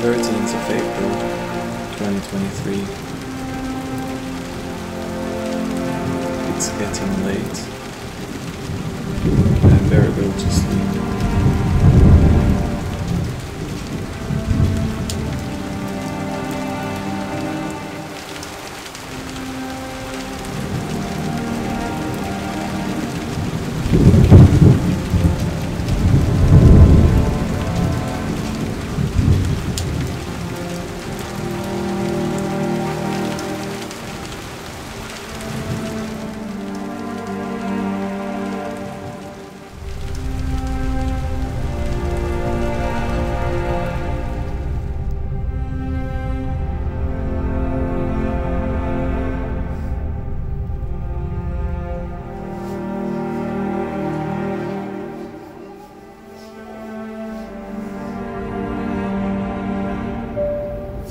13th of April, 2023. It's getting late. I better go to sleep.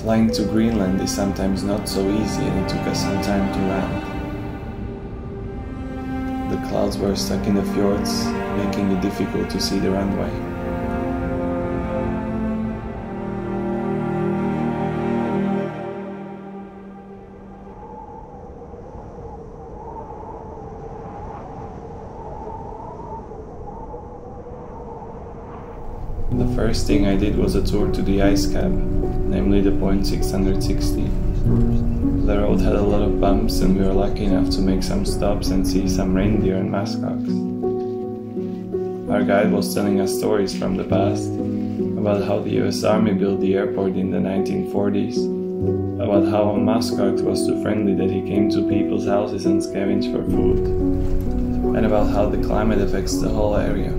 Flying to Greenland is sometimes not so easy, and it took us some time to land. The clouds were stuck in the fjords, making it difficult to see the runway. The first thing I did was a tour to the ice cap, namely the Point 660. The road had a lot of bumps, and we were lucky enough to make some stops and see some reindeer and muskox. Our guide was telling us stories from the past, about how the US Army built the airport in the 1940s, about how a muskox was so friendly that he came to people's houses and scavenged for food, and about how the climate affects the whole area.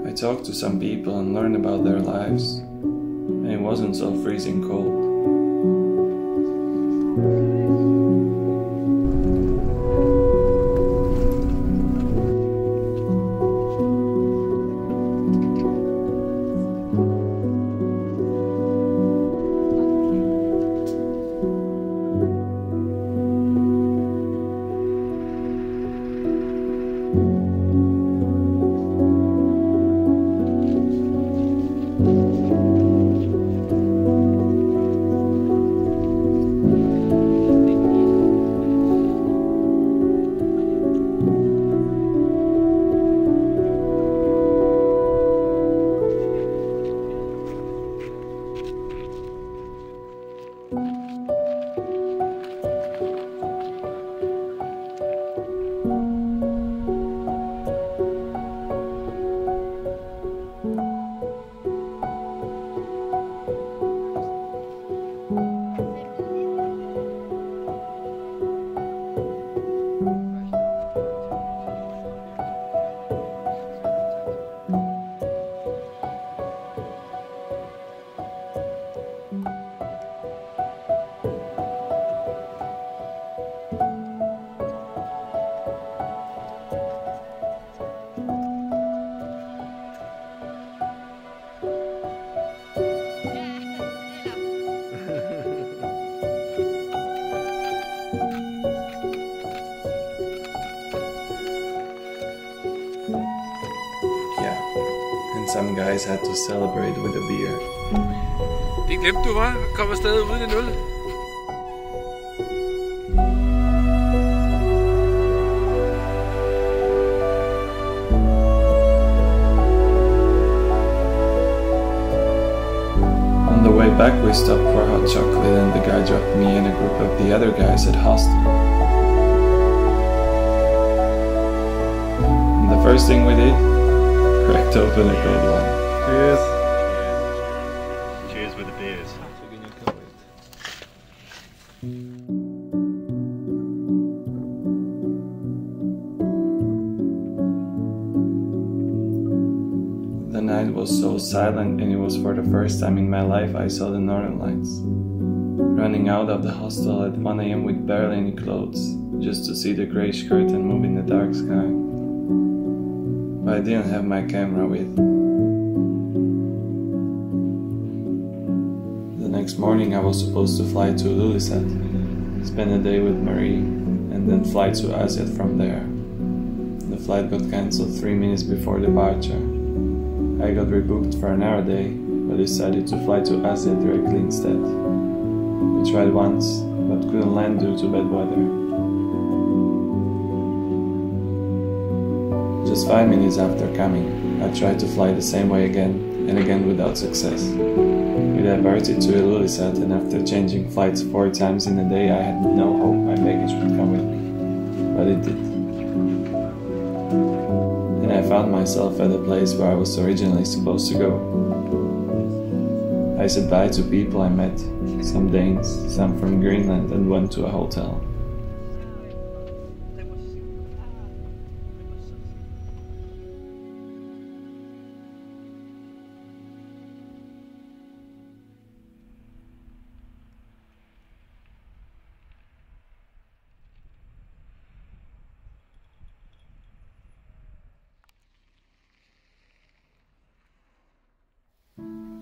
I talked to some people and learned about their lives, and it wasn't so freezing cold. Some guys had to celebrate with a beer. Det glemte du, hva'? Kom afsted uden en øl. On the way back, we stopped for hot chocolate, and the guy dropped me and a group of the other guys at hostel. And the first thing we did, cracked open a cold one. Cheers. Cheers with the beers. The night was so silent, and it was for the first time in my life I saw the Northern Lights. Running out of the hostel at 1 AM with barely any clothes, just to see the greyish curtain move in the dark sky. But I didn't have my camera with. The next morning I was supposed to fly to Ilulissat, spend a day with Marie, and then fly to Asyut from there. The flight got cancelled 3 minutes before departure. I got rebooked for another day, but decided to fly to Asyut directly instead. We tried once, but couldn't land due to bad weather. Just 5 minutes after coming, I tried to fly the same way again, and again without success. We diverted to Ilulissat, and after changing flights 4 times in a day, I had no hope my baggage would come with me, but it did. And I found myself at the place where I was originally supposed to go. I said bye to people I met, some Danes, some from Greenland, and went to a hotel.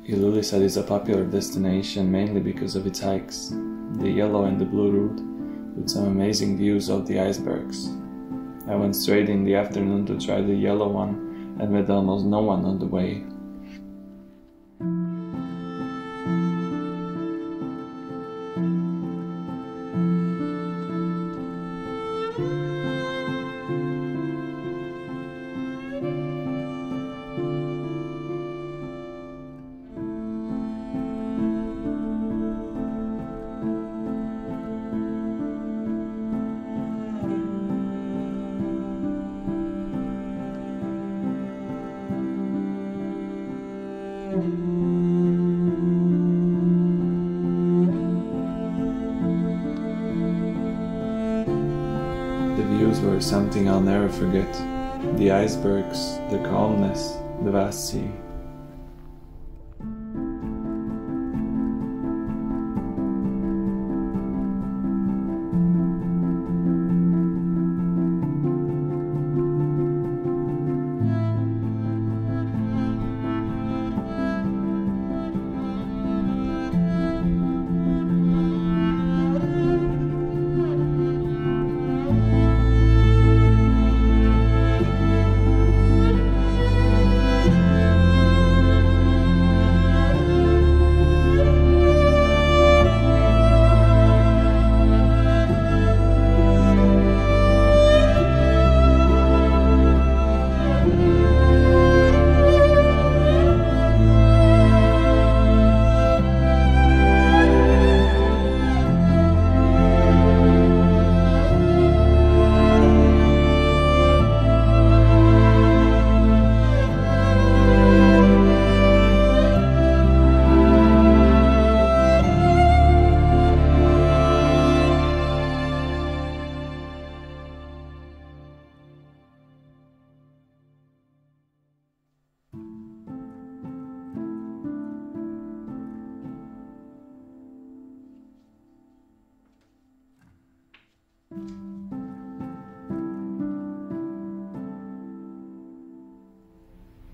Ilulissat is a popular destination mainly because of its hikes, the yellow and the blue route, with some amazing views of the icebergs. I went straight in the afternoon to try the yellow one and met almost no one on the way. The views were something I'll never forget. The icebergs, the calmness, the vast sea.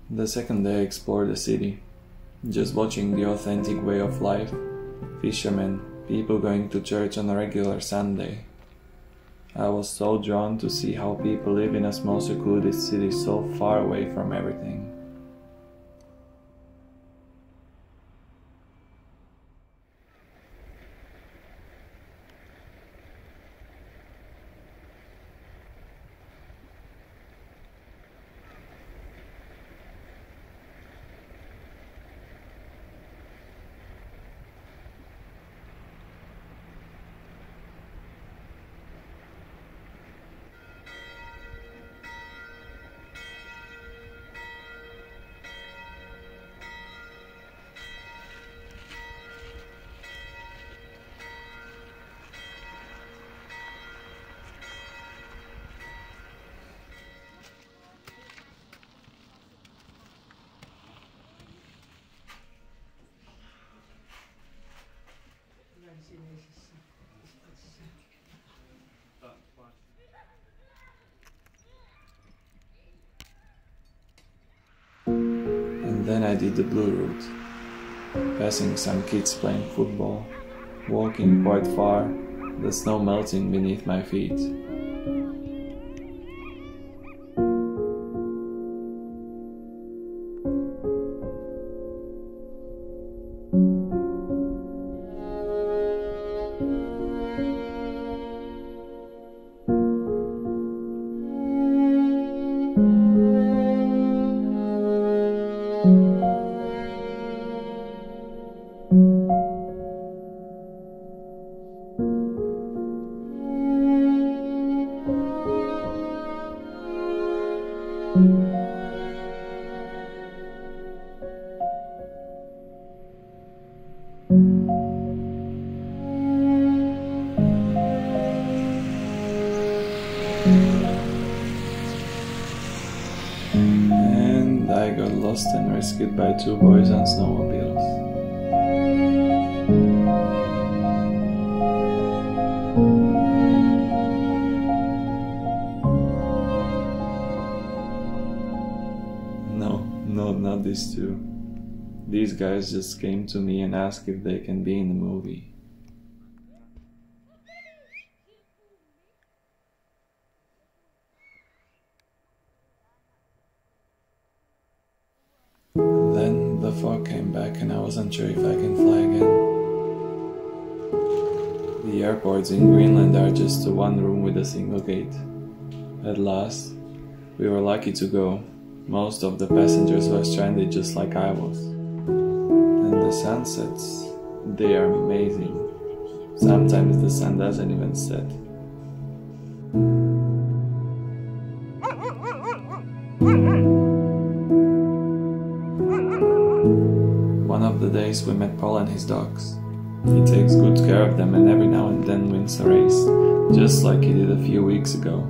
The second day I explored the city, just watching the authentic way of life, fishermen, people going to church on a regular Sunday. I was so drawn to see how people live in a small secluded city so far away from everything. And then I did the blue route, passing some kids playing football, walking quite far, the snow melting beneath my feet. And I got lost and rescued by two boys on snowmobiles. No, not these two. These guys just came to me and asked if they can be in the movie. Then the fog came back and I wasn't sure if I can fly again. The airports in Greenland are just a one room with a single gate. At last, we were lucky to go. Most of the passengers were stranded just like I was. And the sunsets, they are amazing. Sometimes the sun doesn't even set. One of the days we met Paul and his dogs. He takes good care of them and every now and then wins a race, just like he did a few weeks ago.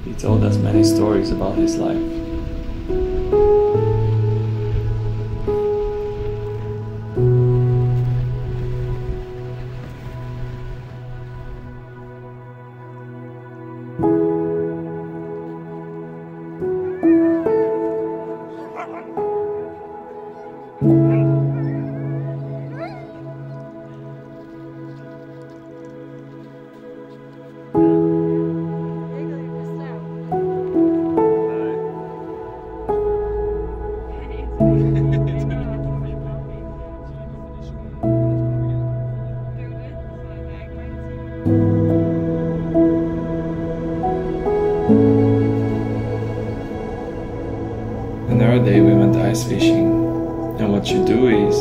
He told us many stories about his life. Another day we went ice fishing, and what you do is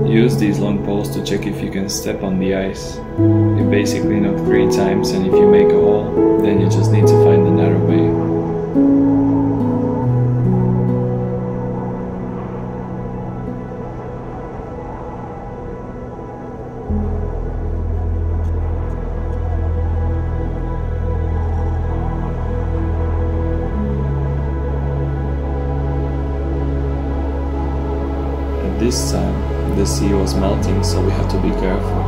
use these long poles to check if you can step on the ice. You basically knock 3 times, and if you make a hole, then you just need to find another way. This time, the sea was melting, so we had to be careful.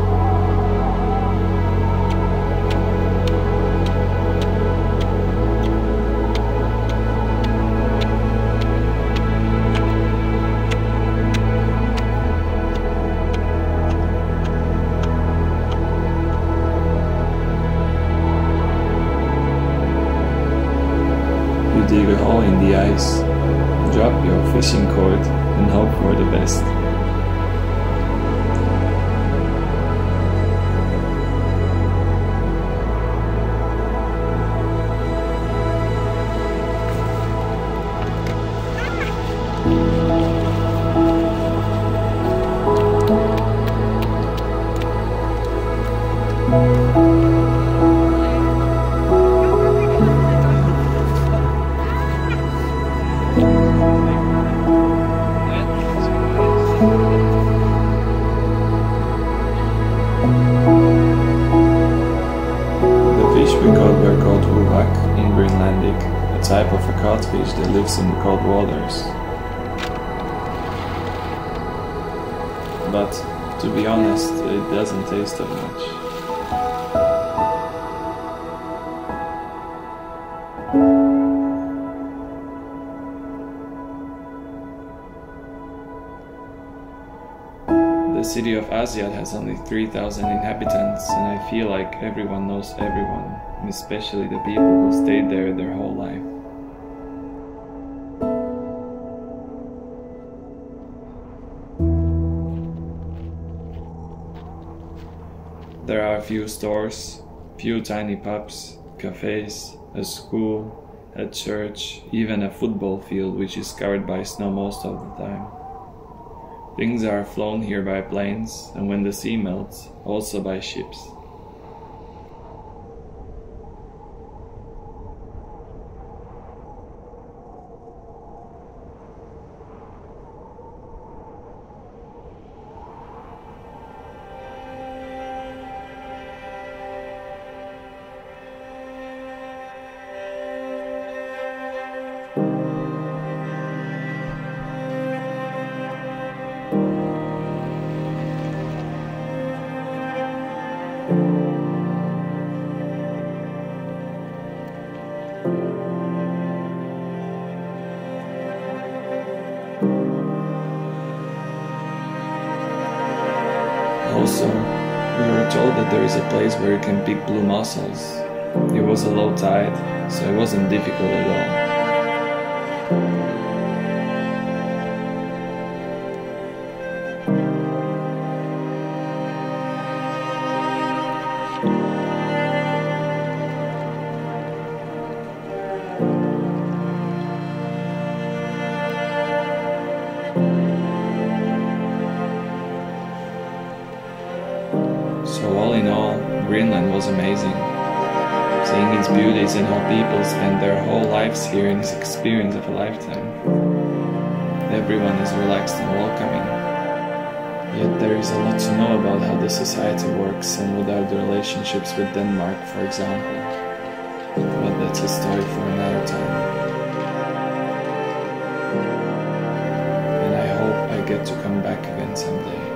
You dig a hole in the ice, drop your fishing cord, and hope for the best. We were called uvak in Greenlandic, a type of a codfish that lives in cold waters. But, to be honest, it doesn't taste that much. The city of Aasiaat has only 3,000 inhabitants, and I feel like everyone knows everyone, especially the people who stayed there their whole life. There are a few stores, few tiny pubs, cafes, a school, a church, even a football field which is covered by snow most of the time. Things are flown here by planes, and when the sea melts, also by ships. Also, we were told that there is a place where you can pick blue mussels. It was a low tide, so it wasn't difficult at all. So all in all, Greenland was amazing. Seeing its beauties and how people spend their whole lives here is an experience of a lifetime. Everyone is relaxed and welcoming. Yet there is a lot to know about how the society works and what are the relationships with Denmark, for example. But that's a story for another time. And I hope I get to come back again someday.